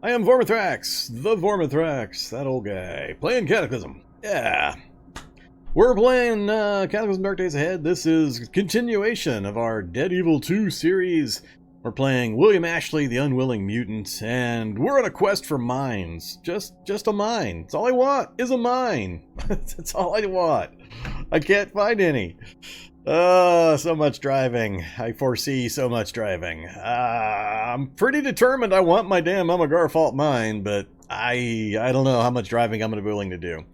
I am Vormithrax, the Vormithrax, that old guy, playing Cataclysm. Yeah. We're playing Cataclysm Dark Days Ahead. This is a continuation of our Dead Evil 2 series. We're playing William Ashley, the Unwilling Mutant, and we're on a quest for mines. Just a mine. That's all I want is a mine. That's all I want. I can't find any. So much driving. I foresee so much driving. I'm pretty determined I want my damn Amigara Fault mine, but I don't know how much driving I'm going to be willing to do.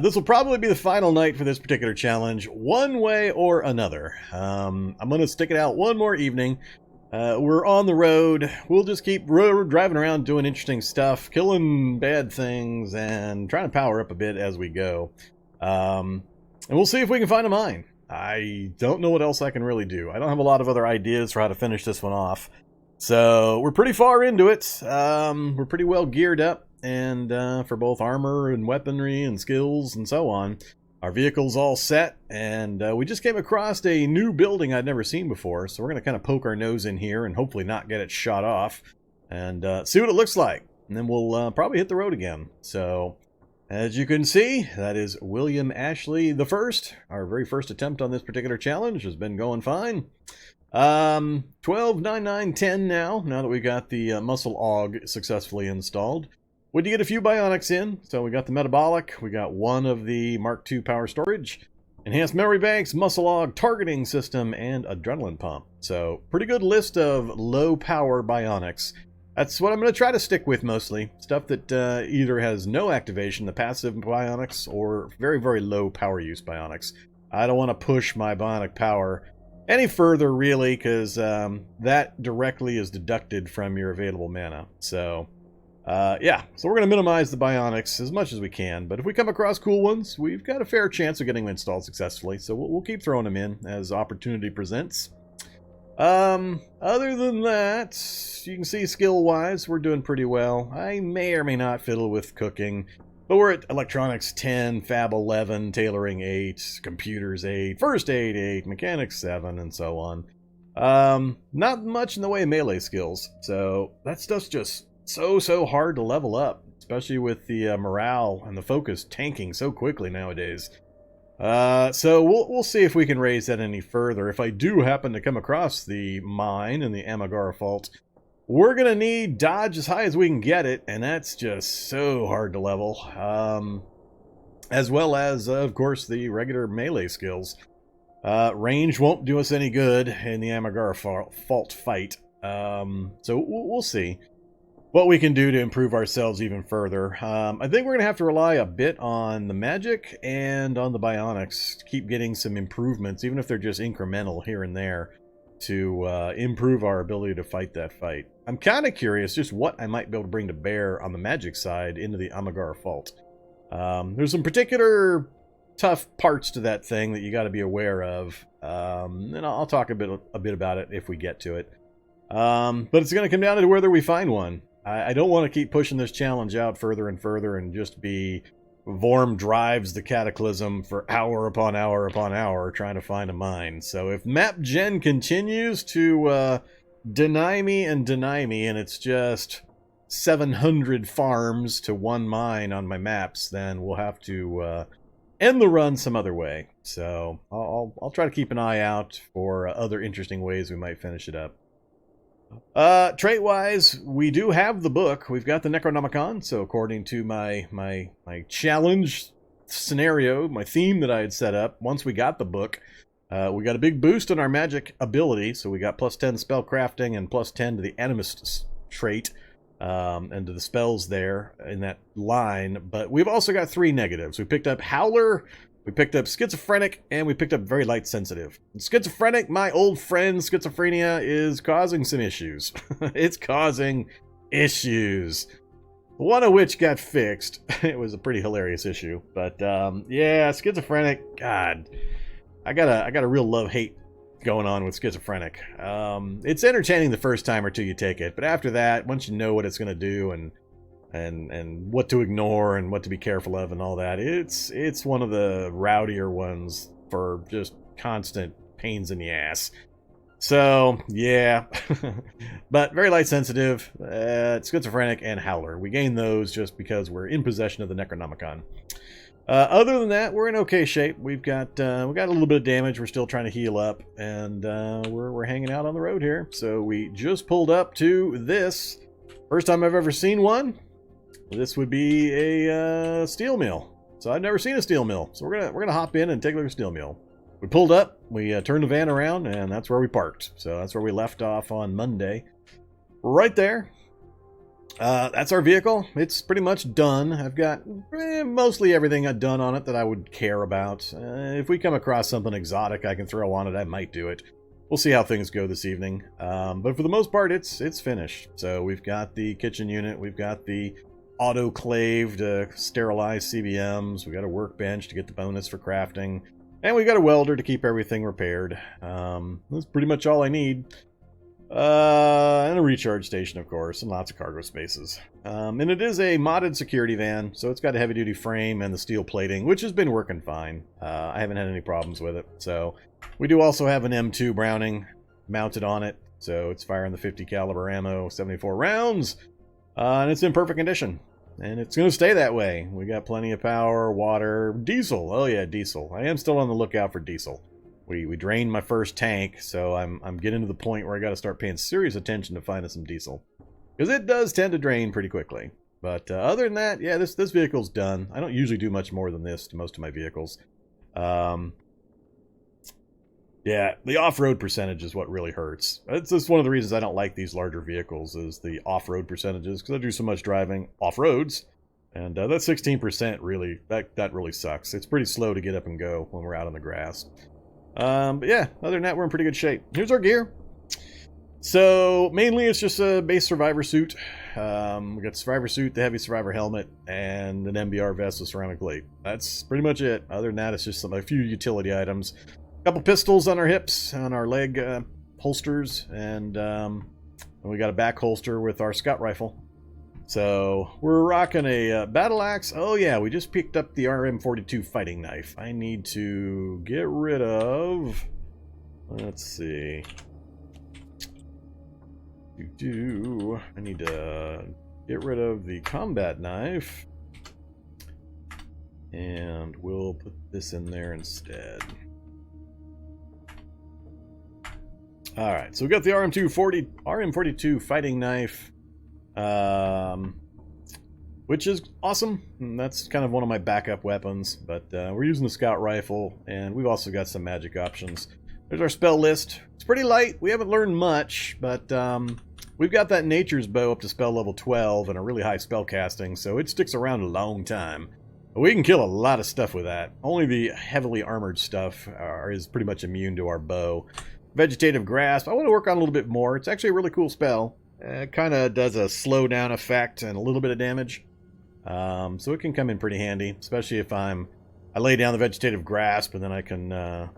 This will probably be the final night for this particular challenge, one way or another. I'm going to stick it out one more evening. We're on the road. We'll just keep driving around doing interesting stuff, killing bad things, and trying to power up a bit as we go. And we'll see if we can find a mine. I don't know what else I can really do. I don't have a lot of other ideas for how to finish this one off. So we're pretty far into it. We're pretty well geared up, and for both armor and weaponry and skills and so on. Our vehicle's all set, and we just came across a new building I'd never seen before, so we're going to kind of poke our nose in here and hopefully not get it shot off and see what it looks like. And then we'll probably hit the road again. So, as you can see, that is William Ashley the First. Our very first attempt on this particular challenge has been going fine. 12, 9, 9, 10 now that we got the Muscle Aug successfully installed. We did get a few bionics in, so we got the metabolic, we got one of the Mark II power storage, enhanced memory banks, muscle aug targeting system, and adrenaline pump. So pretty good list of low power bionics. That's what I'm going to try to stick with mostly. Stuff that either has no activation, the passive bionics, or very, very low power use bionics. I don't want to push my bionic power any further really, because that directly is deducted from your available mana. So yeah, so we're going to minimize the bionics as much as we can, but if we come across cool ones, we've got a fair chance of getting them installed successfully, so we'll keep throwing them in as opportunity presents. Other than that, you can see skill-wise, we're doing pretty well. I may or may not fiddle with cooking, but we're at electronics 10, fab 11, tailoring 8, computers 8, first aid 8, mechanics 7, and so on. Not much in the way of melee skills, so that stuff's just so hard to level up, especially with the morale and the focus tanking so quickly nowadays. So we'll see if we can raise that any further. If I do happen to come across the mine in the Amigara Fault, we're gonna need dodge as high as we can get it, and that's just so hard to level. As well as, of course, the regular melee skills. Range won't do us any good in the Amigara Fault fight. So we'll see what we can do to improve ourselves even further. I think we're going to have to rely a bit on the magic and on the bionics to keep getting some improvements, even if they're just incremental here and there, to improve our ability to fight that fight. I'm kind of curious just what I might be able to bring to bear on the magic side into the Amigara Fault. There's some particular tough parts to that thing that you got to be aware of, and I'll talk a bit about it if we get to it. But it's going to come down to whether we find one. I don't want to keep pushing this challenge out further and further and just be Vorm drives the Cataclysm for hour upon hour upon hour trying to find a mine. So if map gen continues to deny me, and it's just 700 farms to one mine on my maps, then we'll have to end the run some other way. So I'll try to keep an eye out for other interesting ways we might finish it up. Trait-wise, we do have the book. We've got the Necronomicon, so according to my challenge scenario, my theme that I had set up, once we got the book, we got a big boost on our magic ability, so we got plus 10 spell crafting and plus 10 to the animist trait, and to the spells there in that line, but we've also got 3 negatives. We picked up Howler, we picked up Schizophrenic, and we picked up Very Light Sensitive. Schizophrenic, my old friend, schizophrenia is causing some issues. It's causing issues. One of which got fixed. It was a pretty hilarious issue. But, yeah, Schizophrenic, God. I got a real love-hate going on with Schizophrenic. It's entertaining the first time or two you take it, but after that, once you know what it's going to do and what to ignore and what to be careful of and all that, it's one of the rowdier ones for just constant pains in the ass. So, yeah. But very light sensitive, schizophrenic, and howler. We gain those just because we're in possession of the Necronomicon. Other than that, we're in okay shape. We've got a little bit of damage. We're still trying to heal up, and we're hanging out on the road here. So we just pulled up to this. First time I've ever seen one. This would be a steel mill. So I've never seen a steel mill. So we're gonna hop in and take a look at a steel mill. We pulled up, we turned the van around, and that's where we parked. So that's where we left off on Monday. Right there. That's our vehicle. It's pretty much done. I've got mostly everything I've done on it that I would care about. If we come across something exotic I can throw on it, I might do it. We'll see how things go this evening. But for the most part, it's finished. So we've got the kitchen unit. We've got the autoclaved, sterilized CBMs. We've got a workbench to get the bonus for crafting. And we've got a welder to keep everything repaired. That's pretty much all I need. And a recharge station, of course, and lots of cargo spaces. And it is a modded security van, so it's got a heavy-duty frame and the steel plating, which has been working fine. I haven't had any problems with it. So we do also have an M2 Browning mounted on it, so it's firing the 50 caliber ammo, 74 rounds, and it's in perfect condition. And it's going to stay that way. We got plenty of power, water, diesel. Oh yeah, diesel. I am still on the lookout for diesel. We drained my first tank, so I'm getting to the point where I got to start paying serious attention to finding some diesel, because it does tend to drain pretty quickly. But other than that, yeah, this vehicle's done. I don't usually do much more than this to most of my vehicles. Yeah, the off-road percentage is what really hurts. It's just one of the reasons I don't like these larger vehicles is the off-road percentages, because I do so much driving off-roads, and that 16% really that really sucks. It's pretty slow to get up and go when we're out on the grass. But yeah, other than that, we're in pretty good shape. Here's our gear. So mainly it's just a base survivor suit. We got the survivor suit, the heavy survivor helmet, and an MBR vest with ceramic plate. That's pretty much it. Other than that, it's just a few utility items. A couple pistols on our hips, on our leg holsters, and we got a back holster with our scout rifle. So we're rocking a battle axe. Oh yeah, we just picked up the RM42 fighting knife. I need to get rid of, let's see, I need to get rid of the combat knife, and we'll put this in there instead. Alright, so we got the RM42 fighting knife, which is awesome. And that's kind of one of my backup weapons, but we're using the scout rifle, and we've also got some magic options. There's our spell list. It's pretty light. We haven't learned much, but we've got that nature's bow up to spell level 12 and a really high spell casting, so it sticks around a long time. We can kill a lot of stuff with that. Only the heavily armored stuff is pretty much immune to our bow. Vegetative Grasp, I want to work on a little bit more. It's actually a really cool spell. It kind of does a slow down effect and a little bit of damage. So it can come in pretty handy, especially if I lay down the Vegetative Grasp and then I can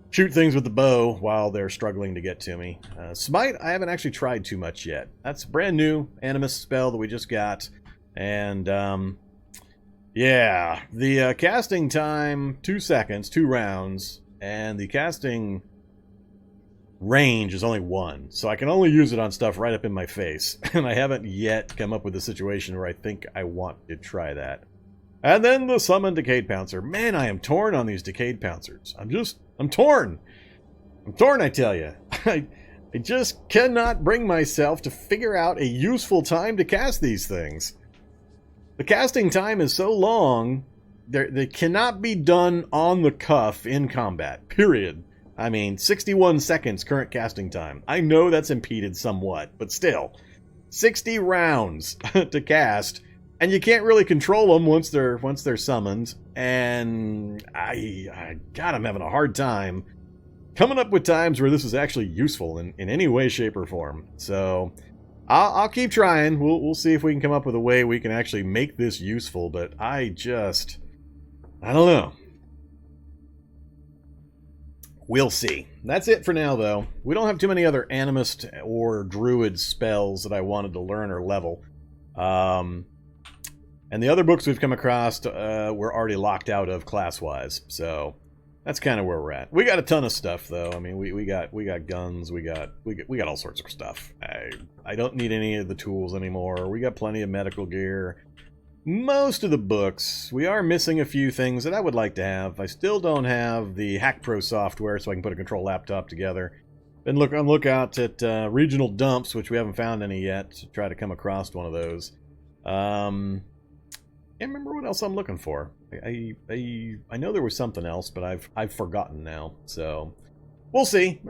shoot things with the bow while they're struggling to get to me. Smite, I haven't actually tried too much yet. That's a brand new Animus spell that we just got. And yeah, the casting time, 2 seconds, 2 rounds, and the casting range is only 1, so I can only use it on stuff right up in my face, and I haven't yet come up with a situation where I think I want to try that. And then the Summon Decayed Pouncer. Man, I am torn on these Decayed Pouncers. I'm torn. I'm torn, I tell you. I just cannot bring myself to figure out a useful time to cast these things. The casting time is so long, they cannot be done on the cuff in combat, period. I mean, 61 seconds current casting time. I know that's impeded somewhat, but still. 60 rounds to cast, and you can't really control them once they're summoned. And God, I'm having a hard time coming up with times where this is actually useful in any way, shape, or form. So I'll keep trying. We'll see if we can come up with a way we can actually make this useful, but I don't know. We'll see. That's it for now, though. We don't have too many other Animist or Druid spells that I wanted to learn or level. And the other books we've come across, we're already locked out of class-wise. So That's kind of where we're at. We got a ton of stuff though. I mean, we got guns, we got all sorts of stuff. I don't need any of the tools anymore. We got plenty of medical gear. Most of the books. We are missing a few things that I would like to have. I still don't have the Hack Pro software, so I can put a control laptop together. Been on lookout at regional dumps, which we haven't found any yet, to try to come across one of those. Can't remember what else I'm looking for. I know there was something else, but I've forgotten now. So we'll see.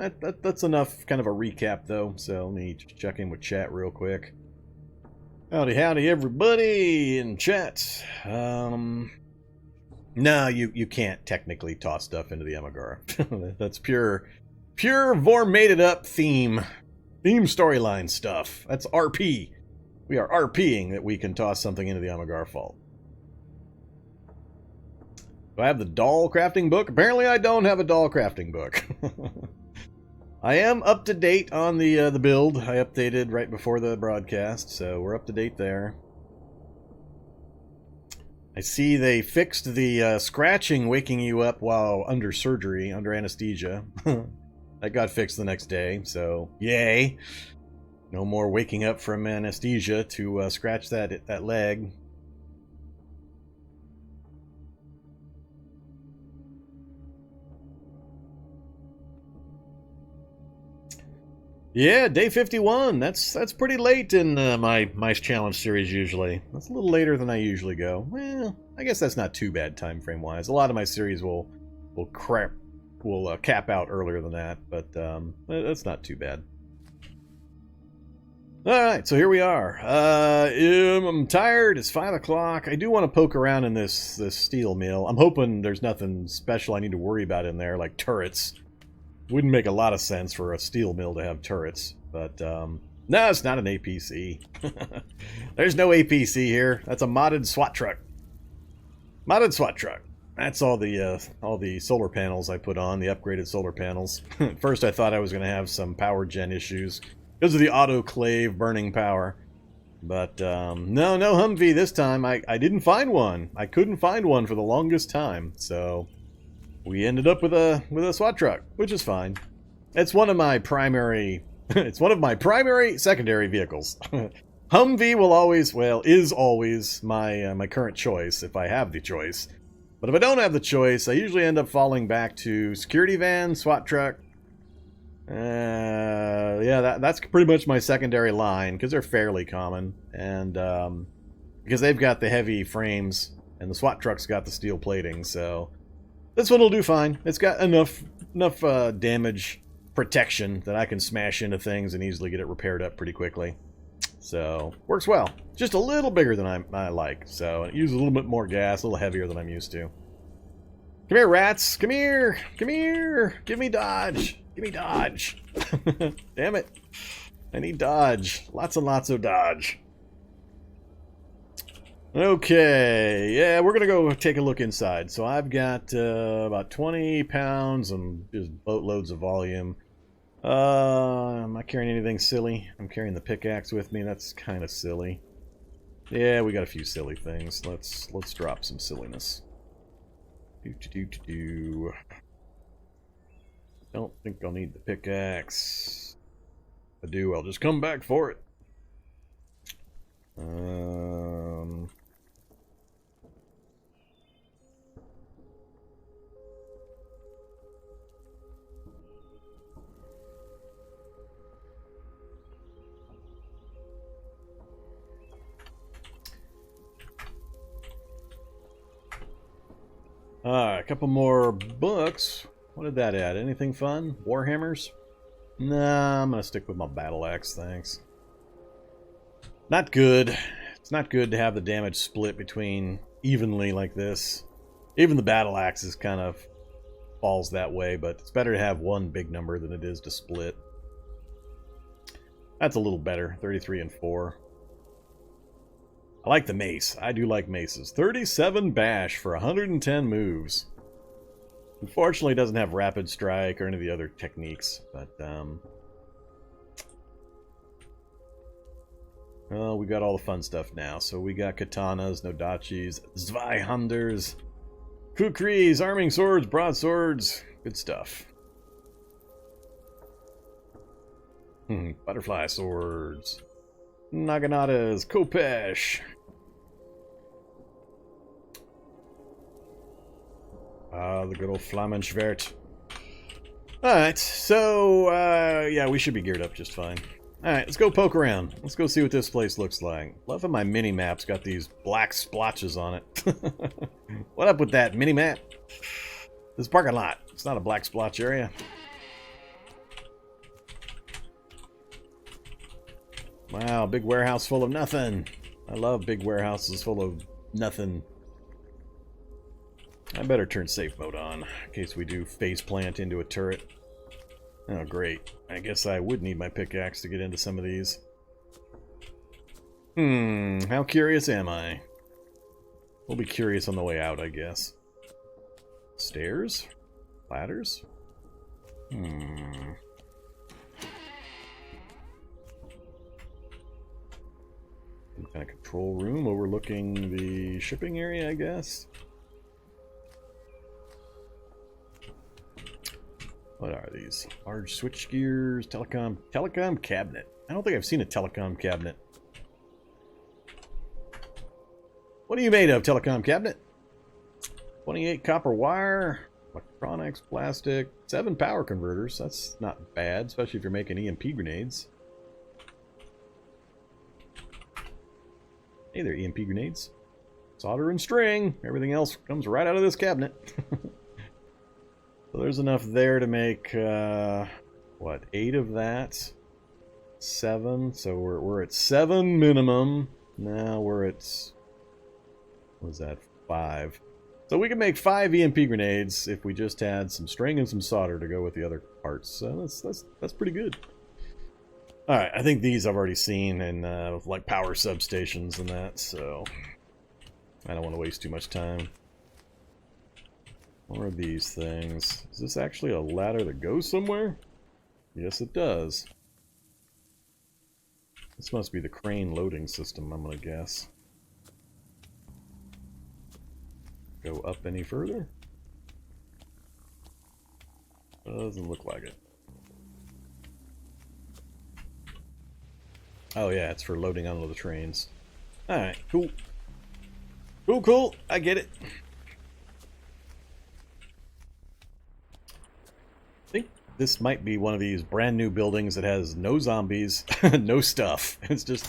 That's enough kind of a recap though. So let me just check in with chat real quick. Howdy everybody in chat. No, you can't technically toss stuff into the Amigara. That's pure Vorm made it up theme storyline stuff. That's RP. We are RPing that we can toss something into the Amigara Fault. Do I have the doll crafting book? Apparently I don't have a doll crafting book. I am up to date on the build. I updated right before the broadcast, so we're up to date there. I see they fixed the scratching waking you up while under surgery, under anesthesia. That got fixed the next day, so yay. No more waking up from anesthesia to scratch that leg. Yeah, day 51. That's pretty late in my challenge series usually. That's a little later than I usually go. Well, I guess that's not too bad time frame wise. A lot of my series will cap out earlier than that, but that's not too bad. Alright, so here we are. I'm tired. It's 5 o'clock. I do want to poke around in this steel mill. I'm hoping there's nothing special I need to worry about in there, like turrets. Wouldn't make a lot of sense for a steel mill to have turrets, but no, it's not an APC. There's no APC here. That's a modded SWAT truck. Modded SWAT truck. That's all the solar panels I put on, the upgraded solar panels. At first I thought I was going to have some power gen issues because of the autoclave burning power. But no Humvee this time. I didn't find one. I couldn't find one for the longest time, so we ended up with a SWAT truck, which is fine. It's one of my primary secondary vehicles. Humvee will always, well, is always my current choice if I have the choice. But if I don't have the choice, I usually end up falling back to security van, SWAT truck. Yeah, that's pretty much my secondary line because they're fairly common, and because they've got the heavy frames and the SWAT truck's got the steel plating, so this one will do fine. It's got enough damage protection that I can smash into things and easily get it repaired up pretty quickly. So, works well. Just a little bigger than I like, so it uses a little bit more gas, a little heavier than I'm used to. Come here, rats! Come here! Come here! Give me dodge! Give me dodge! Damn it! I need dodge. Lots and lots of dodge. Okay, yeah, we're gonna go take a look inside. So I've got about 20 pounds and just boatloads of volume. I'm not carrying anything silly. I'm carrying the pickaxe with me. That's kind of silly. Yeah, we got a few silly things. Let's drop some silliness. Don't think I'll need the pickaxe. If I do, I'll just come back for it. A couple more books. What did that add? Anything fun? Warhammers? Nah, I'm gonna stick with my battle axe, thanks. Not good. It's not good to have the damage split between evenly like this. Even the battle axes kind of falls that way, but it's better to have one big number than it is to split. That's a little better. 33 and 4. I like the mace. I do like maces. 37 bash for 110 moves. Unfortunately, it doesn't have rapid strike or any of the other techniques, but well, we got all the fun stuff now. So we got katanas, nodachis, zweihunders, Kukris, arming swords, broadswords. Good stuff. Butterfly swords. Naganatas, Kopesh. Ah, the good old Flammenschwert. Alright, so, yeah, we should be geared up just fine. Alright, let's go poke around. Let's go see what this place looks like. Love how my mini-map's got these black splotches on it. What up with that mini-map? This parking lot. It's not a black splotch area. Wow, big warehouse full of nothing. I love big warehouses full of nothing. I better turn safe mode on, in case we do face plant into a turret. Oh, great. I guess I would need my pickaxe to get into some of these. How curious am I? We'll be curious on the way out, I guess. Stairs? Ladders? Some kind of control room overlooking the shipping area, I guess. What are these? Large switch gears, telecom cabinet. I don't think I've seen a telecom cabinet. What are you made of, telecom cabinet? 28 copper wire, electronics, plastic, 7 power converters. That's not bad, especially if you're making EMP grenades. Hey there, EMP grenades. Solder and string. Everything else comes right out of this cabinet. So there's enough there to make, what, 8 of that? 7. So we're at 7 minimum. Now we're at, what is that, 5. So we can make 5 EMP grenades if we just had some string and some solder to go with the other parts. So that's pretty good. Alright, I think these I've already seen in, like, power substations and that, so I don't want to waste too much time. What are these things? Is this actually a ladder that goes somewhere? Yes, it does. This must be the crane loading system, I'm gonna guess. Go up any further? Doesn't look like it. Oh yeah, it's for loading onto the trains. Alright, cool. Cool, I get it. I think this might be one of these brand new buildings that has no zombies, no stuff. It's just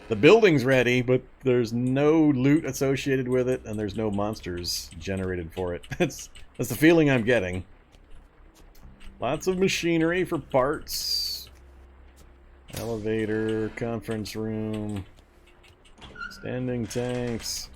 the building's ready, but there's no loot associated with it, and there's no monsters generated for it. That's the feeling I'm getting. Lots of machinery for parts. Elevator, conference room, standing tanks.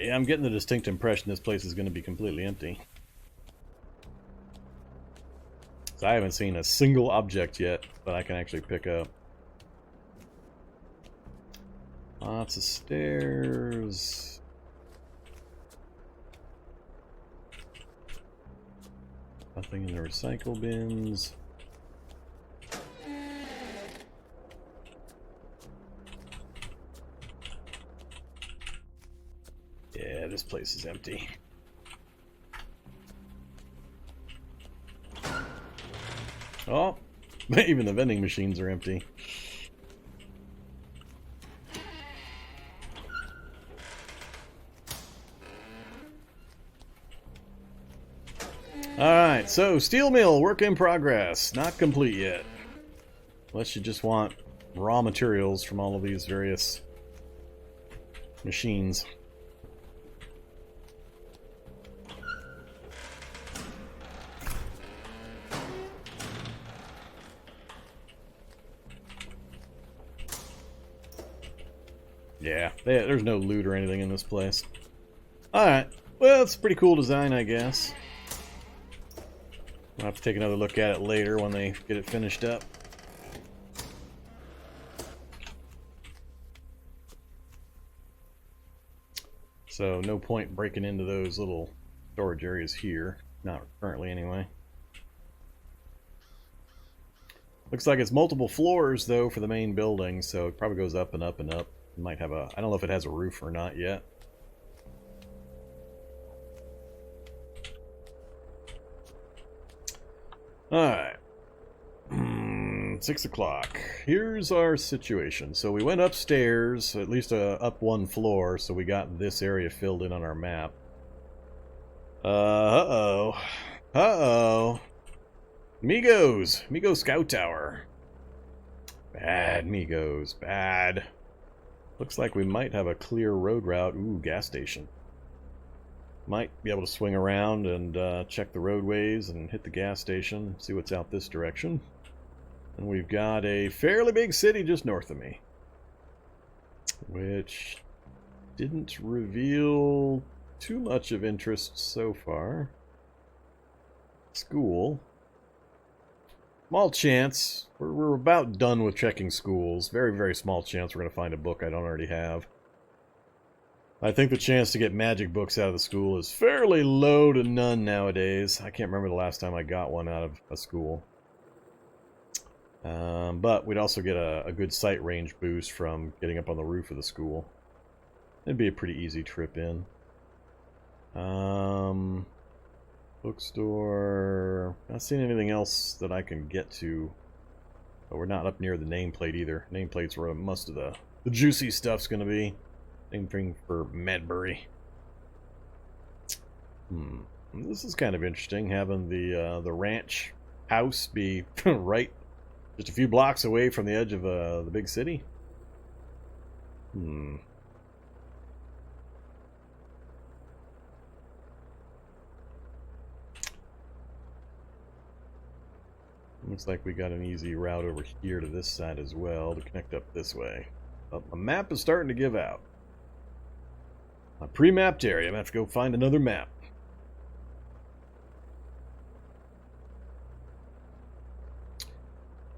Yeah, I'm getting the distinct impression this place is going to be completely empty. So I haven't seen a single object yet that I can actually pick up. Lots of stairs. Nothing in the recycle bins. Yeah, this place is empty. Oh, even the vending machines are empty. Alright, so steel mill, work in progress. Not complete yet. Unless you just want raw materials from all of these various machines. Yeah, there's no loot or anything in this place. Alright, well, it's a pretty cool design, I guess. I'll have to take another look at it later when they get it finished up. So no point breaking into those little storage areas here. Not currently, anyway. Looks like it's multiple floors, though, for the main building, so it probably goes up and up and up. It might have a... I don't know if it has a roof or not yet. Alright. 6 o'clock. Here's our situation. So we went upstairs, at least up one floor, so we got this area filled in on our map. Uh-oh. Uh-oh. Migo Scout Tower. Bad, Migos. Bad. Looks like we might have a clear road route. Ooh, gas station. Might be able to swing around and check the roadways and hit the gas station. See what's out this direction. And we've got a fairly big city just north of me. Which didn't reveal too much of interest so far. School. Small chance. We're about done with checking schools. Very, very small chance we're going to find a book I don't already have. I think the chance to get magic books out of the school is fairly low to none nowadays. I can't remember the last time I got one out of a school. But we'd also get a good sight range boost from getting up on the roof of the school. It'd be a pretty easy trip in. Bookstore. Not seeing anything else that I can get to. But we're not up near the nameplate either. Nameplate's where most of the juicy stuff's going to be. Same thing for Medbury. This is kind of interesting, having the ranch house be right just a few blocks away from the edge of the big city. Looks like we got an easy route over here to this side as well to connect up this way. But my map is starting to give out. A pre-mapped area. I'm going to have to go find another map.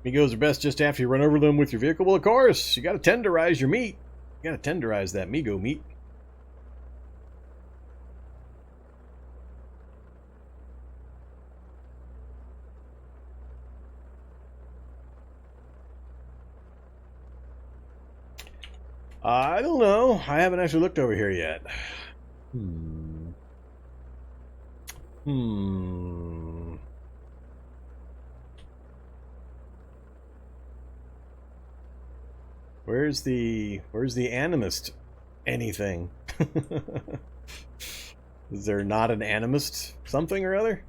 Migos are best just after you run over them with your vehicle. Well, of course, you got to tenderize your meat. You got to tenderize that Migo meat. I don't know. I haven't actually looked over here yet. Where's the animist anything? Is there not an animist something or other?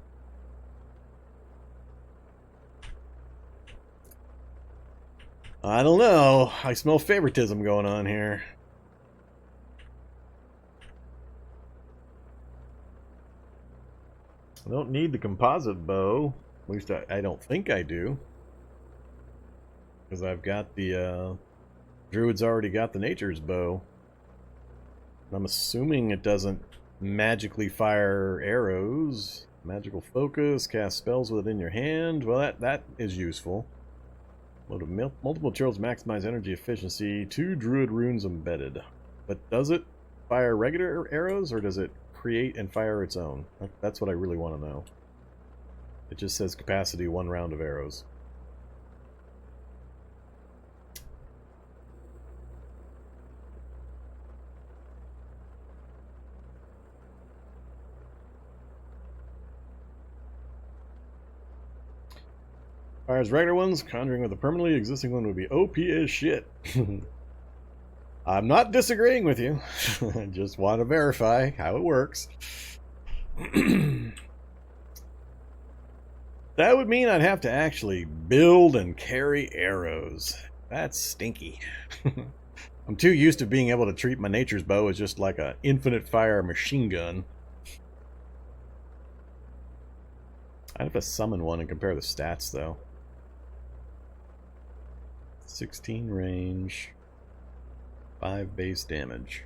I don't know. I smell favoritism going on here. I don't need the composite bow. At least I don't think I do. Because I've got the... Druid's already got the nature's bow. I'm assuming it doesn't magically fire arrows. Magical focus, cast spells within your hand. Well, that is useful. Load of multiple materials maximize energy efficiency. 2 druid runes embedded. But does it fire regular arrows, or does it create and fire its own? That's what I really want to know. It just says capacity 1 round of arrows. Fires regular ones, conjuring with a permanently existing one would be OP as shit. I'm not disagreeing with you. I just want to verify how it works. That would mean I'd have to actually build and carry arrows. That's stinky. I'm too used to being able to treat my nature's bow as just like an infinite fire machine gun. I'd have to summon one and compare the stats, though. 16 range, 5 base damage.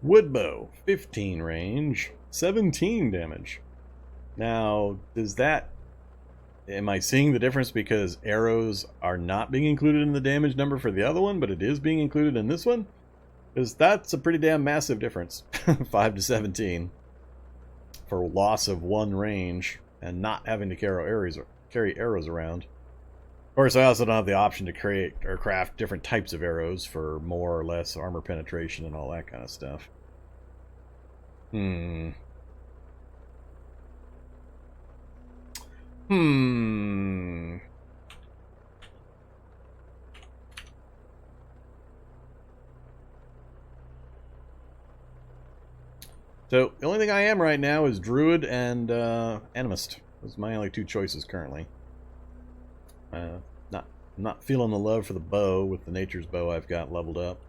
Woodbow, 15 range, 17 damage. Now, does that am I seeing the difference because arrows are not being included in the damage number for the other one, but it is being included in this one? Because that's a pretty damn massive difference. 5 to 17 for loss of 1 range and not having to carry arrows around. Of course, I also don't have the option to create or craft different types of arrows for more or less armor penetration and all that kind of stuff. So, the only thing I am right now is Druid and Animist. Those are my only 2 choices currently. Not feeling the love for the bow with the Nature's Bow I've got leveled up.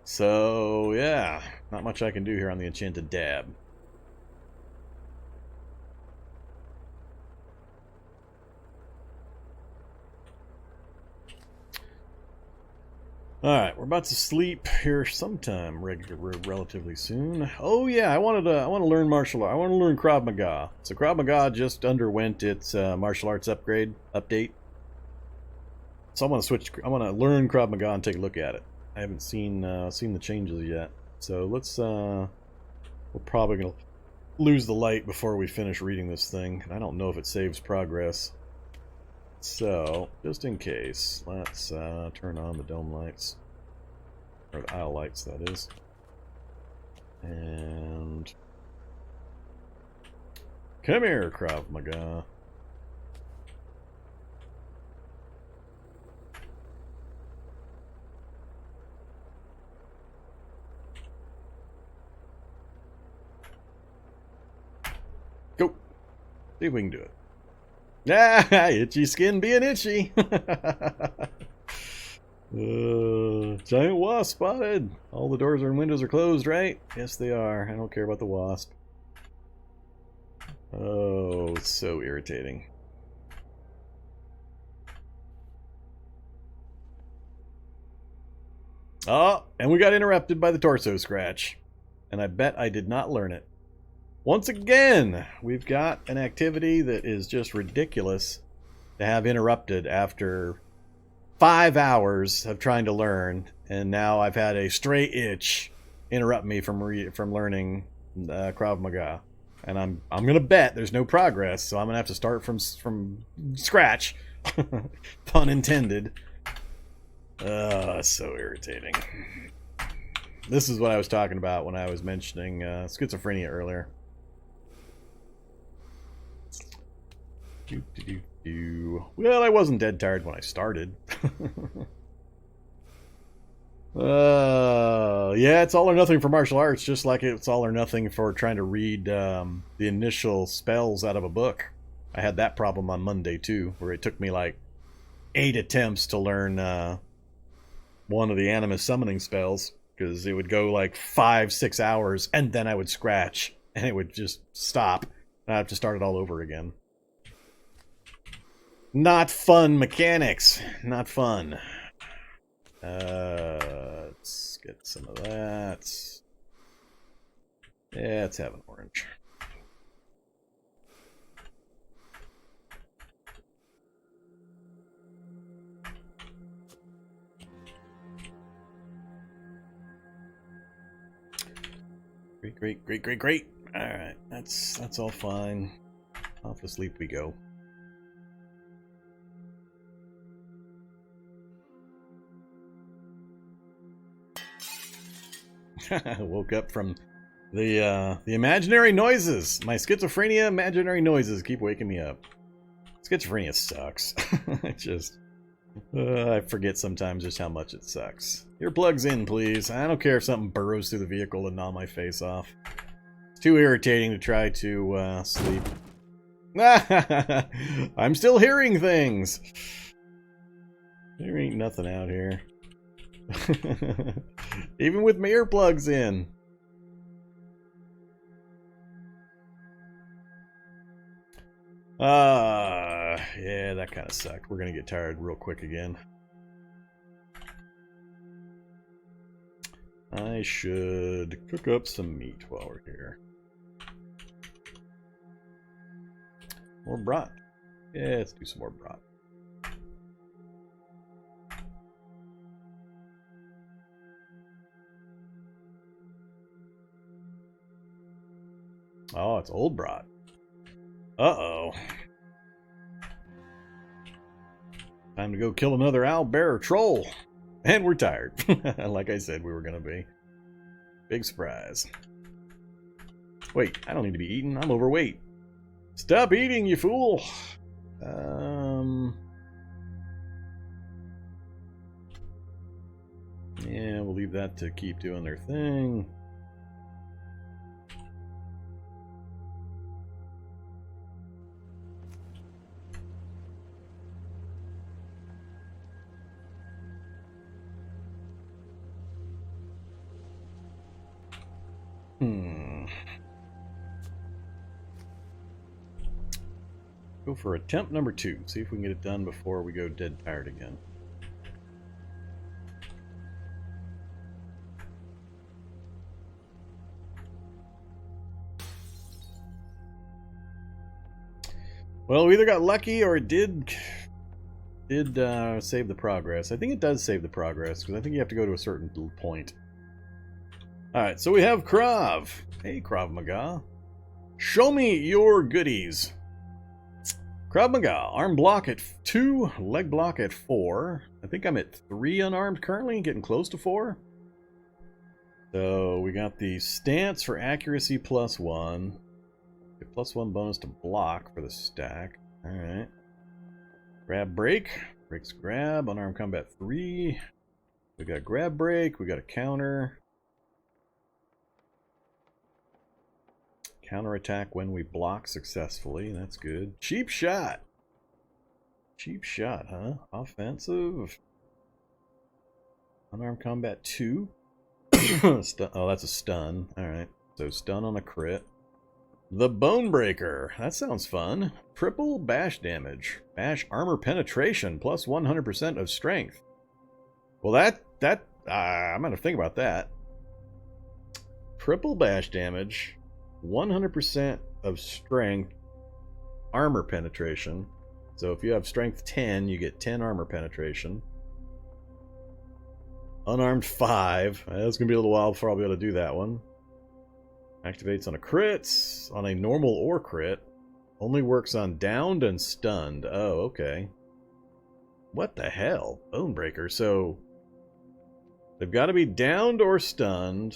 So, yeah, not much I can do here on the Enchanted Dab. Alright, we're about to sleep here sometime relatively soon. Oh yeah, I want to learn martial art. I want to learn Krav Maga. So Krav Maga just underwent its martial arts update. So I want to learn Krav Maga and take a look at it. I haven't seen the changes yet. So let's we're probably gonna lose the light before we finish reading this thing. I don't know if it saves progress. So, just in case, let's turn on the dome lights. Or the aisle lights, that is. And... come here, Krav Maga. Go! See if we can do it. Ah, itchy skin being itchy. Giant wasp spotted. All the doors and windows are closed, right? Yes, they are. I don't care about the wasp. Oh, it's so irritating. Oh, and we got interrupted by the torso scratch. And I bet I did not learn it. Once again, we've got an activity that is just ridiculous to have interrupted after 5 hours of trying to learn, and now I've had a stray itch interrupt me from learning Krav Maga, and I'm gonna bet there's no progress, so I'm gonna have to start from scratch, pun intended. So irritating. This is what I was talking about when I was mentioning schizophrenia earlier. Well, I wasn't dead tired when I started. Yeah, it's all or nothing for martial arts, just like it's all or nothing for trying to read the initial spells out of a book. I had that problem on Monday, too, where it took me like 8 attempts to learn one of the animus summoning spells, because it would go like 5-6 hours, and then I would scratch, and it would just stop, and I'd have to start it all over again. Not fun mechanics. Not fun. Let's get some of that. Yeah, let's have an orange. Great. Alright, that's all fine. Off to sleep we go. Woke up from the imaginary noises. My schizophrenia imaginary noises keep waking me up. Schizophrenia sucks. I forget sometimes just how much it sucks. Earplugs in, please. I don't care if something burrows through the vehicle and gnaw my face off. It's too irritating to try to sleep. I'm still hearing things. There ain't nothing out here. Even with my earplugs in. Yeah, that kind of sucked. We're gonna get tired real quick again. I should cook up some meat while we're here. Or brat. Yeah, let's do some more broad. Oh, it's old broad. Uh-oh. Time to go kill another owlbear or troll. And we're tired. Like I said we were going to be. Big surprise. Wait, I don't need to be eating. I'm overweight. Stop eating, you fool! Yeah, we'll leave that to keep doing their thing. Go for attempt number 2. See if we can get it done before we go dead tired again. Well, we either got lucky or it did save the progress. I think it does save the progress, because I think you have to go to a certain point. Alright, so we have Krav. Hey, Krav Maga. Show me your goodies. Krav Maga. Arm block at 2, leg block at 4. I think I'm at 3 unarmed currently, getting close to 4. So we got the stance for accuracy +1. Get +1 bonus to block for the stack. Alright. Grab break. Breaks grab. Unarmed combat 3. We got grab break. We got a counter. Counterattack when we block successfully. That's good. Cheap shot. Cheap shot, huh? Offensive. Unarmed combat 2. Oh, that's a stun. Alright. So stun on a crit. The Bone Breaker. That sounds fun. Triple bash damage. Bash armor penetration plus 100% of strength. Well, I'm gonna think about that. Triple bash damage. 100% of strength, armor penetration. So if you have strength 10, you get 10 armor penetration. Unarmed 5. That's going to be a little while before I'll be able to do that one. Activates on a crit, on a normal or crit. Only works on downed and stunned. Oh, okay. What the hell? Bonebreaker. So they've got to be downed or stunned.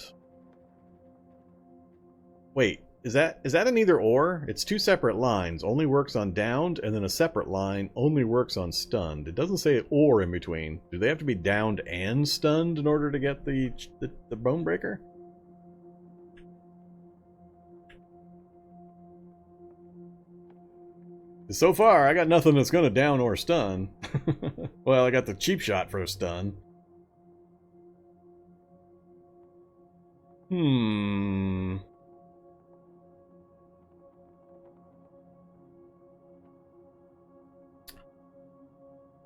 Wait, is that an either or? It's 2 separate lines. Only works on downed, and then a separate line only works on stunned. It doesn't say or in between. Do they have to be downed and stunned in order to get the Bone Breaker? So far, I got nothing that's going to down or stun. Well, I got the cheap shot for a stun.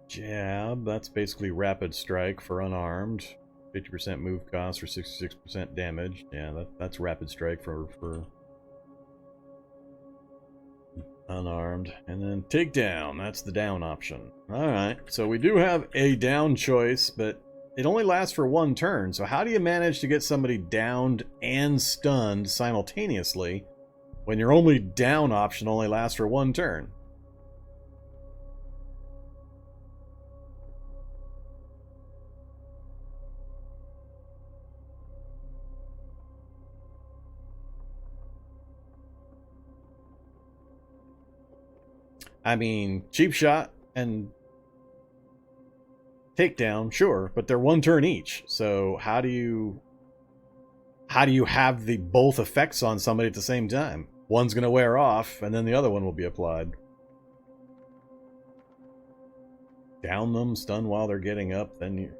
Jab, that's basically rapid strike for unarmed. 50% move cost for 66% damage. Yeah, that's rapid strike for unarmed. And then takedown, that's the down option. Alright, so we do have a down choice, but it only lasts for 1 turn. So how do you manage to get somebody downed and stunned simultaneously when your only down option only lasts for 1 turn? I mean, cheap shot and takedown, sure, but they're 1 turn each. So how do you have the both effects on somebody at the same time? One's going to wear off, and then the other one will be applied. Down them, stun while they're getting up, then you...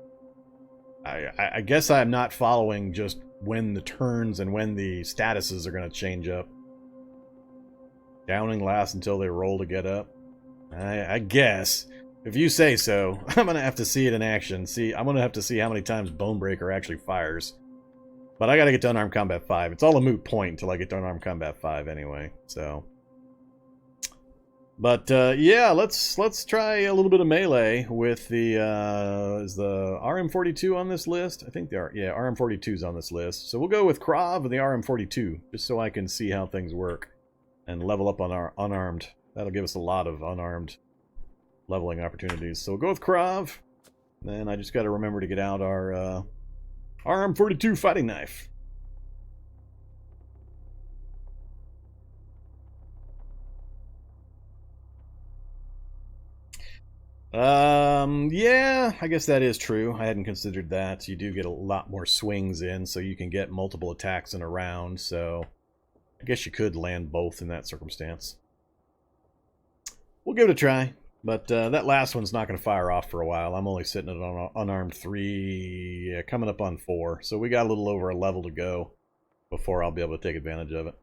I guess I'm not following just when the turns and when the statuses are going to change up. Downing lasts until they roll to get up. I guess. If you say so. I'm going to have to see it in action. I'm going to have to see how many times Bonebreaker actually fires. But I got to get to Unarmed Combat 5. It's all a moot point until I get to Unarmed Combat 5 anyway. So. But yeah, let's try a little bit of melee with the is the RM42 on this list? I think they are. Yeah, RM42's on this list. So we'll go with Krav and the RM42 just so I can see how things work and level up on our unarmed. That'll give us a lot of unarmed leveling opportunities. So we'll go with Krav. Then I just got to remember to get out our RM42 fighting knife. Yeah, I guess that is true. I hadn't considered that. You do get a lot more swings in, so you can get multiple attacks in a round, so I guess you could land both in that circumstance. We'll give it a try, but that last one's not going to fire off for a while. I'm only sitting at an unarmed 3, coming up on 4, so we got a little over a level to go before I'll be able to take advantage of it.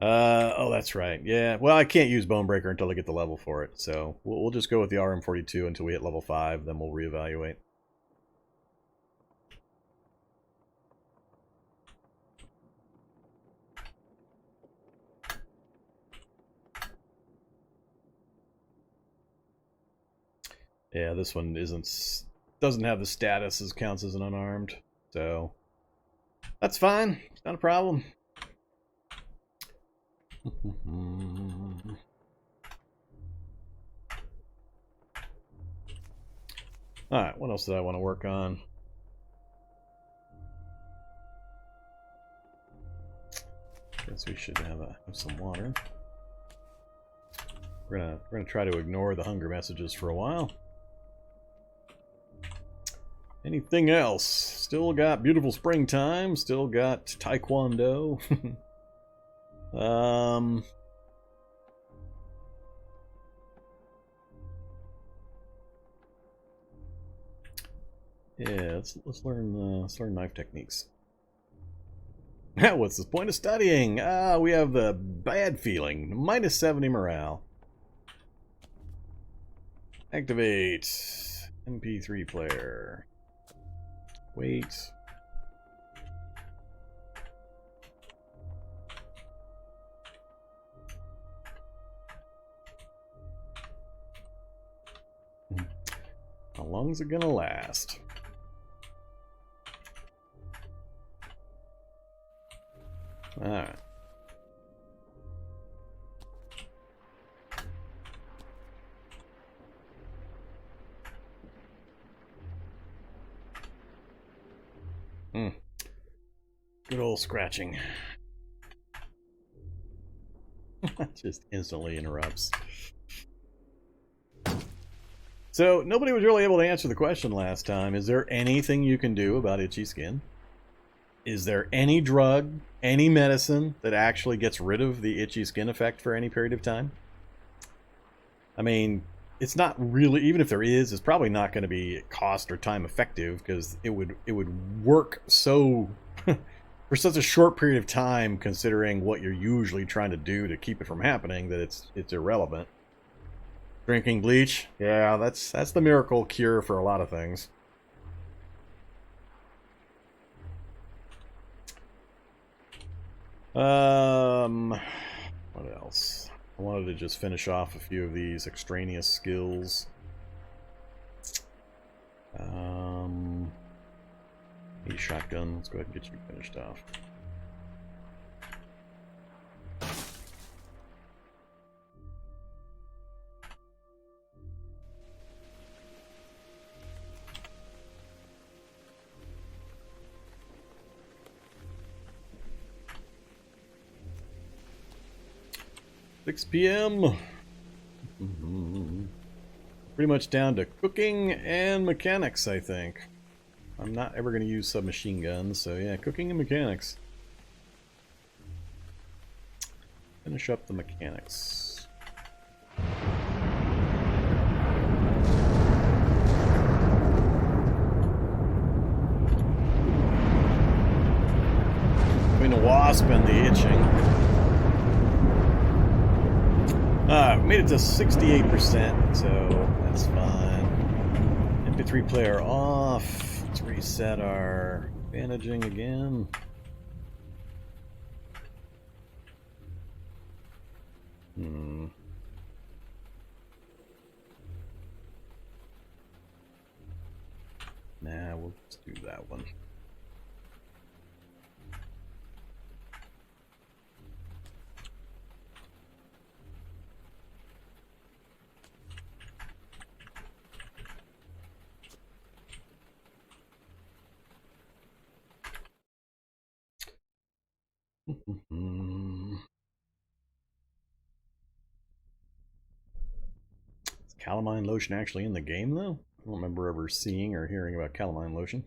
Oh, that's right. Yeah, well, I can't use Bonebreaker until I get the level for it, so we'll just go with the RM42 until we hit level 5, then we'll reevaluate. Yeah, this one doesn't have the status as counts as an unarmed, so that's fine. It's not a problem. Alright, what else did I want to work on? Guess we should have some water. We're gonna try to ignore the hunger messages for a while. Anything else? Still got beautiful springtime, still got taekwondo. Yeah, let's learn knife techniques. What's the point of studying? We have the bad feeling. Minus 70 morale. Activate. MP3 player. Wait. How long is it gonna last? Alright. Good old scratching. Just instantly interrupts. So, nobody was really able to answer the question last time. Is there anything you can do about itchy skin? Is there any drug, any medicine that actually gets rid of the itchy skin effect for any period of time? I mean, it's not really, even if there is, it's probably not going to be cost or time effective because it would work so for such a short period of time considering what you're usually trying to do to keep it from happening that it's irrelevant. Drinking bleach? Yeah, that's the miracle cure for a lot of things. What else? I wanted to just finish off a few of these extraneous skills. Need a shotgun. Let's go ahead and get you finished off. $6 p.m. Pretty much down to cooking and mechanics, I think. I'm not ever going to use submachine guns, so yeah, cooking and mechanics. Finish up the mechanics. Between the wasp and the itching. We made it to 68%, so that's fine. MP3 player off. Let's reset our bandaging again. Nah, we'll just do that one. Is calamine lotion actually in the game, though? I don't remember ever seeing or hearing about calamine lotion.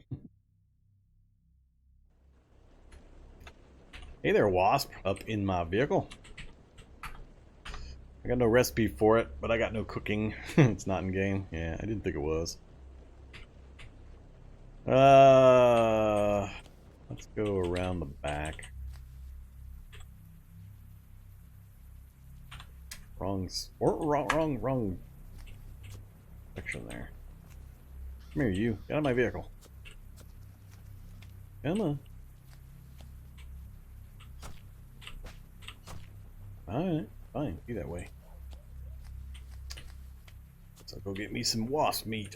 Hey there, Wasp. Up in my vehicle. I got no recipe for it, but I got no cooking. It's not in game. Yeah, I didn't think it was. Let's go around the back. Wrong section there. Come here, you. Get out of my vehicle. Come on. Alright, fine. Be that way. So go get me some wasp meat.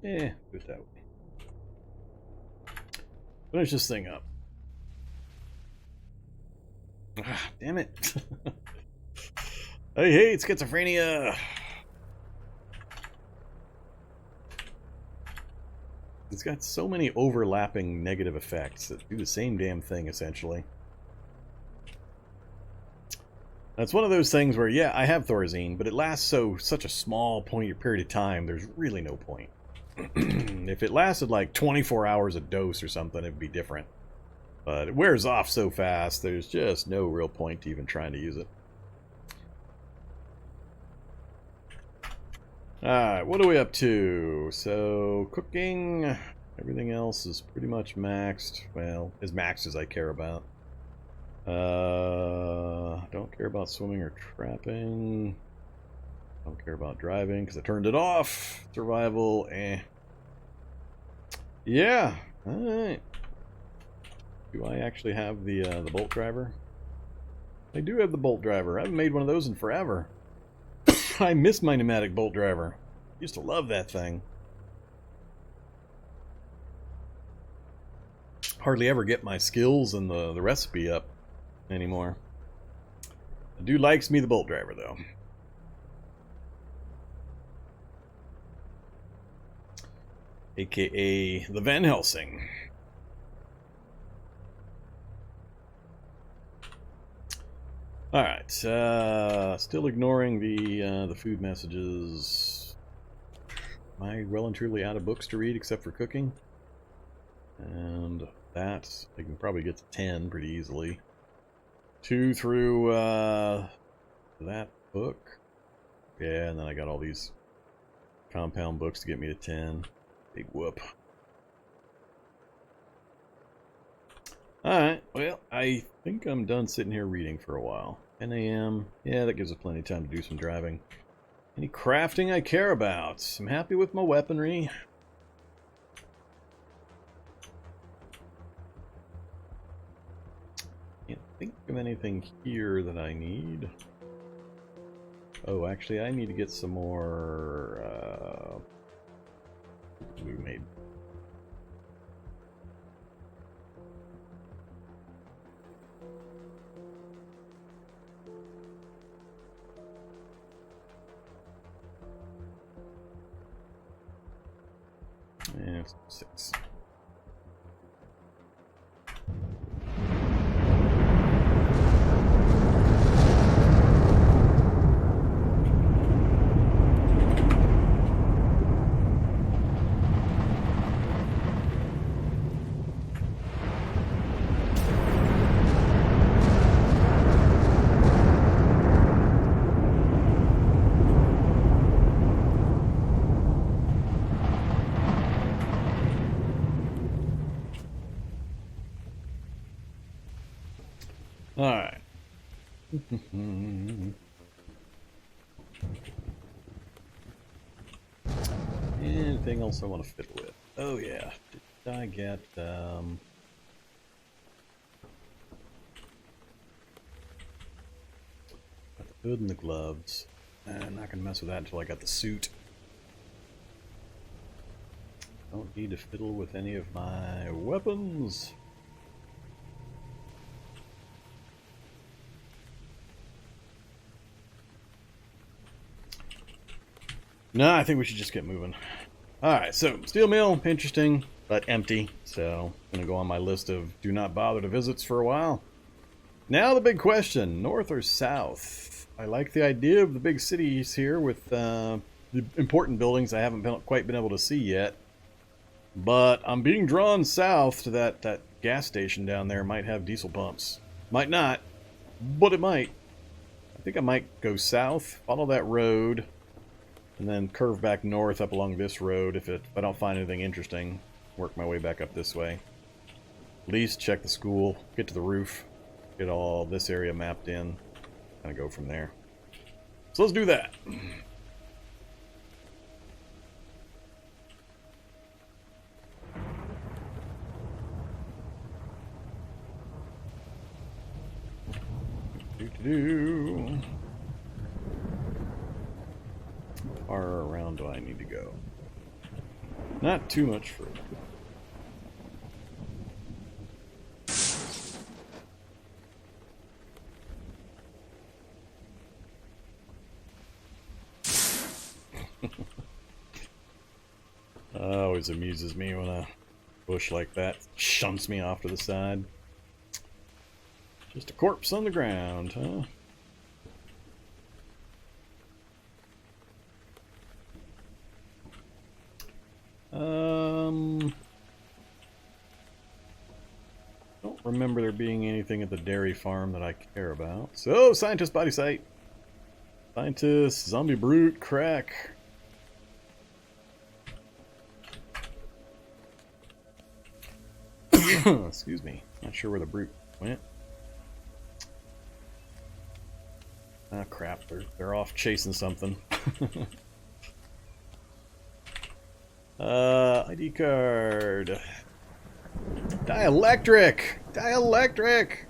Yeah, do it that way. Finish this thing up. Ah, damn it. I hate schizophrenia. It's got so many overlapping negative effects that do the same damn thing, essentially. That's one of those things where, yeah, I have Thorazine, but it lasts such a small period of time, there's really no point. If it lasted like 24 hours a dose or something, it'd be different. But it wears off so fast, there's just no real point to even trying to use it. Alright, what are we up to? So, cooking, everything else is pretty much maxed. Well, as maxed as I care about. Don't care about swimming or trapping. Don't care about driving because I turned it off. Survival, eh. Yeah, alright. Do I actually have the bolt driver? I do have the bolt driver. I haven't made one of those in forever. I miss my pneumatic bolt driver. Used to love that thing. Hardly ever get my skills and the recipe up anymore. The dude likes me the bolt driver, though. AKA the Van Helsing. Alright, still ignoring the food messages. Am I well and truly out of books to read except for cooking? And that, I can probably get to 10 pretty easily. 2 through that book. Yeah, and then I got all these compound books to get me to 10. Big whoop. Alright, well, I think I'm done sitting here reading for a while. 10 a.m. Yeah, that gives us plenty of time to do some driving. Any crafting I care about. I'm happy with my weaponry. Can't think of anything here that I need. Oh, actually, I need to get some more glue made. And it's 6. Alright. anything else I want to fiddle with? Oh yeah, did I get got the hood and the gloves. I'm not gonna mess with that until I got the suit. Don't need to fiddle with any of my weapons. No, I think we should just get moving. Alright, so steel mill, interesting, but empty. So I'm gonna go on my list of do not bother to visits for a while. Now the big question, north or south? I like the idea of the big cities here with the important buildings I haven't quite been able to see yet. But I'm being drawn south to that gas station down there. Might have diesel pumps. Might not, but it might. I think I might go south, follow that road, and then curve back north up along this road. If I don't find anything interesting, work my way back up this way. At least check the school, get to the roof, get all this area mapped in, kind of go from there. So let's do that. How far around do I need to go? Not too much further. Always amuses me when a bush like that shunts me off to the side. Just a corpse on the ground, huh? Don't remember there being anything at the dairy farm that I care about. So, scientist body site. Scientist, zombie brute, crack. Excuse me. Not sure where the brute went. Ah, crap. They're off chasing something. ID card. Dielectric! Dielectric!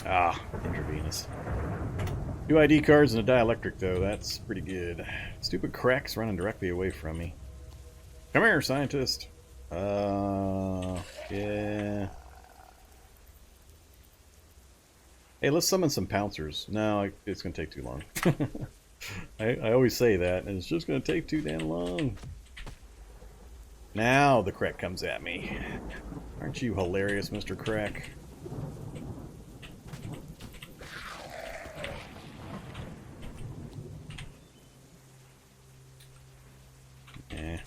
Ah, intravenous. 2 ID cards and a dielectric, though. That's pretty good. Stupid crack's running directly away from me. Come here, scientist. Yeah. Hey, let's summon some pouncers. No, it's going to take too long. I always say that, and it's just going to take too damn long. Now the crack comes at me. Aren't you hilarious, Mr. Crack? Eh.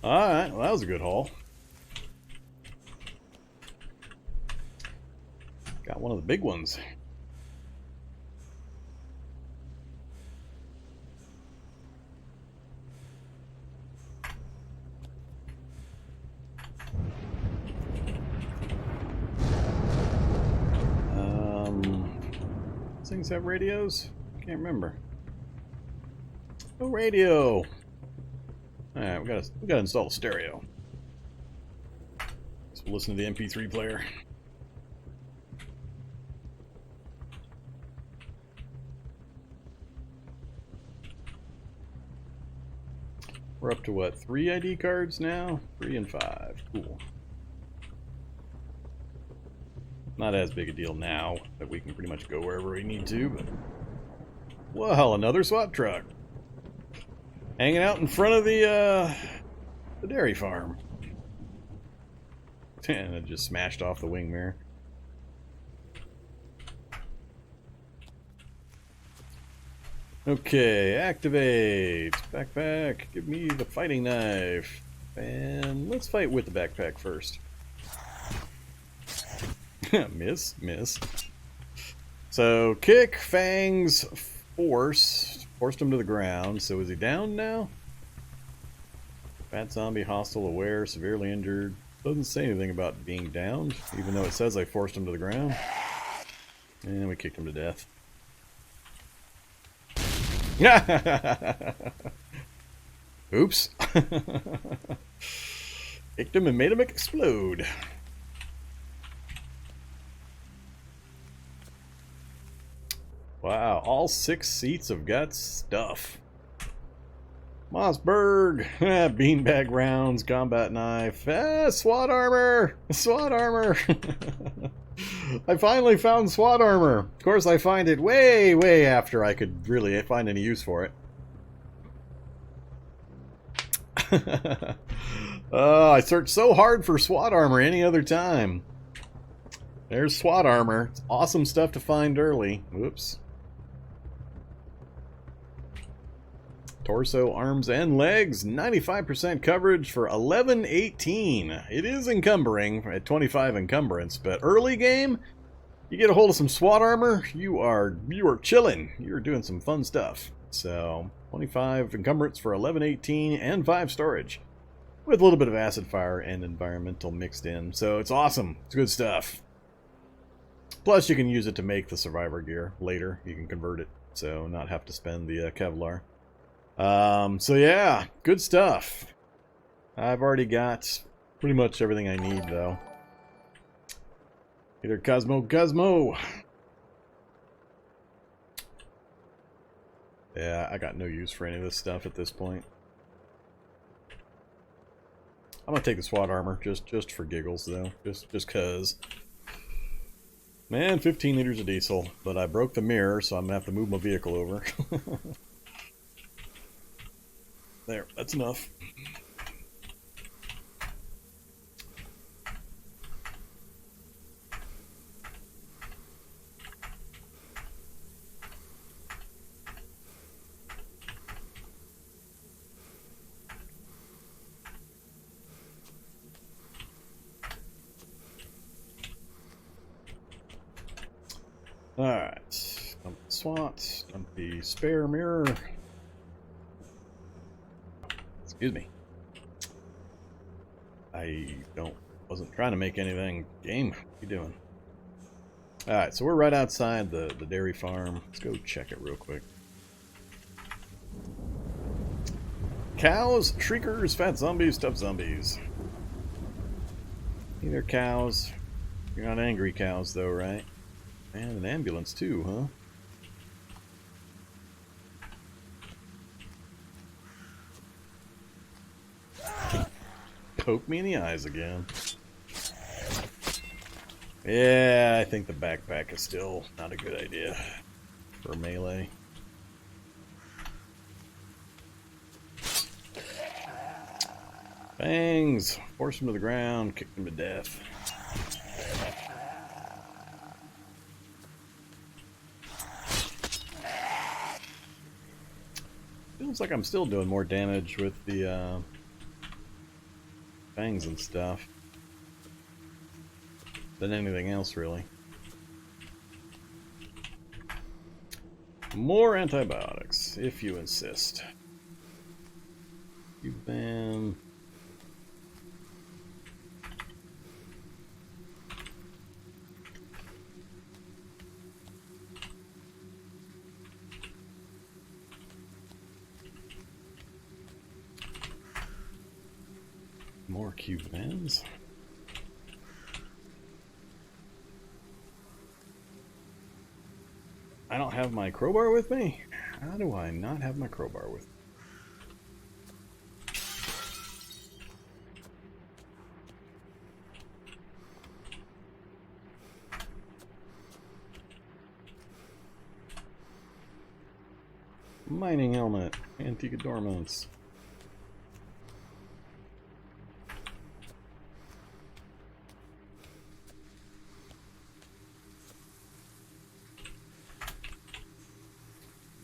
Alright, well that was a good haul. Got one of the big ones. These things have radios? Can't remember. No radio! Alright, we gotta install a stereo. So we'll listen to the MP3 player. We're up to what, 3 ID cards now? 3 and 5. Cool. Not as big a deal now that we can pretty much go wherever we need to, but... Well, another SWAT truck. Hanging out in front of the dairy farm. And it just smashed off the wing mirror. Okay, activate. Backpack, give me the fighting knife. And let's fight with the backpack first. Miss. So, kick, fangs, force. Forced him to the ground. So is he down now? Fat zombie, hostile, aware, severely injured. Doesn't say anything about being downed, even though it says I forced him to the ground. And we kicked him to death. Oops. Kicked him and made him explode. Wow, all 6 seats have got stuff. Mossberg, beanbag rounds, combat knife, SWAT armor, SWAT armor. I finally found SWAT armor. Of course, I find it way, way after I could really find any use for it. I searched so hard for SWAT armor any other time. There's SWAT armor. It's awesome stuff to find early. Whoops. Torso, arms, and legs. 95% coverage for 1118. It is encumbering at 25 encumbrance, but early game, you get a hold of some SWAT armor, you are chilling. You're doing some fun stuff. So 25 encumbrance for 1118 and 5 storage, with a little bit of acid fire and environmental mixed in. So it's awesome. It's good stuff. Plus, you can use it to make the survivor gear later. You can convert it, so not have to spend the Kevlar. So yeah, good stuff. I've already got pretty much everything I need, though. Either Cosmo. Yeah, I got no use for any of this stuff at this point. I'm gonna take the SWAT armor just for giggles, though. Just cause. Man, 15 liters of diesel, but I broke the mirror, so I'm gonna have to move my vehicle over. There, that's enough. Alright, dump the SWAT, dump the spare mirror. Excuse me. I wasn't trying to make anything. Game, what you doing? Alright, so we're right outside the dairy farm. Let's go check it real quick. Cows, shriekers, fat zombies, tough zombies. Either cows. You're not angry cows though, right? And an ambulance too, huh? Poke me in the eyes again. Yeah, I think the backpack is still not a good idea for melee. Bangs! Force him to the ground, kick him to death. Feels like I'm still doing more damage with the fangs and stuff than anything else, really. More antibiotics, if you insist. You bam. More cube vans. I don't have my crowbar with me? How do I not have my crowbar with me? Mining helmet, antique adornments.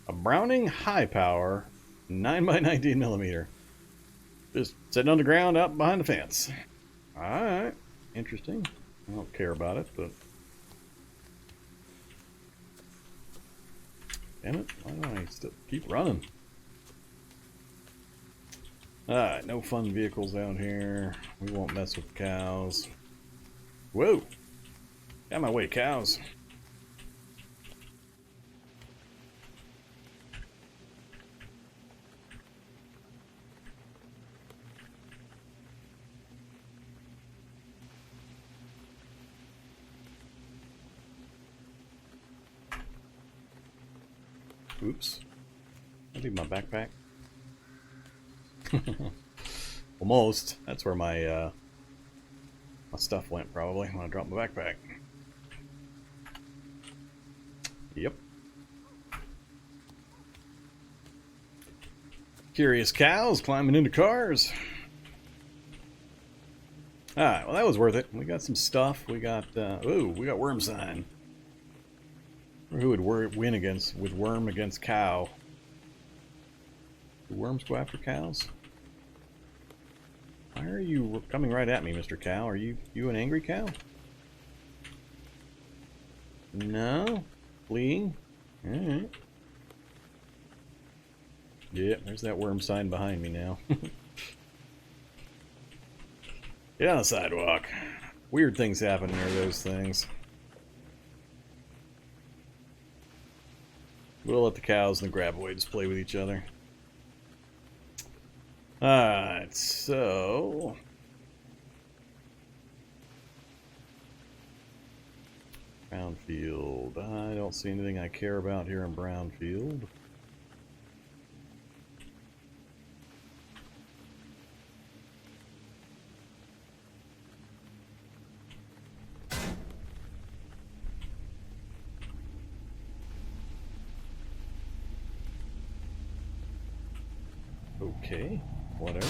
A Browning high power 9x19mm. Just sitting on the ground out behind the fence. Alright, interesting. I don't care about it, but Damn it, why don't I still keep running? Alright, no fun vehicles out here. We won't mess with cows. Whoa! Got my way, cows. Oops. I leave my backpack. Almost. That's where my my stuff went probably when I dropped my backpack. Yep. Curious cows climbing into cars. Alright, well that was worth it. We got some stuff. We got ooh, we got worm sign. Who would win against with worm against cow? Do worms go after cows? Why are you coming right at me, Mr. Cow? Are you an angry cow? No? Fleeing? Alright. Yeah, there's that worm sign behind me now. Get on the sidewalk. Weird things happen near those things. We'll let the cows and the graboids play with each other. Alright, so... Brownfield. I don't see anything I care about here in Brownfield. Okay, whatever.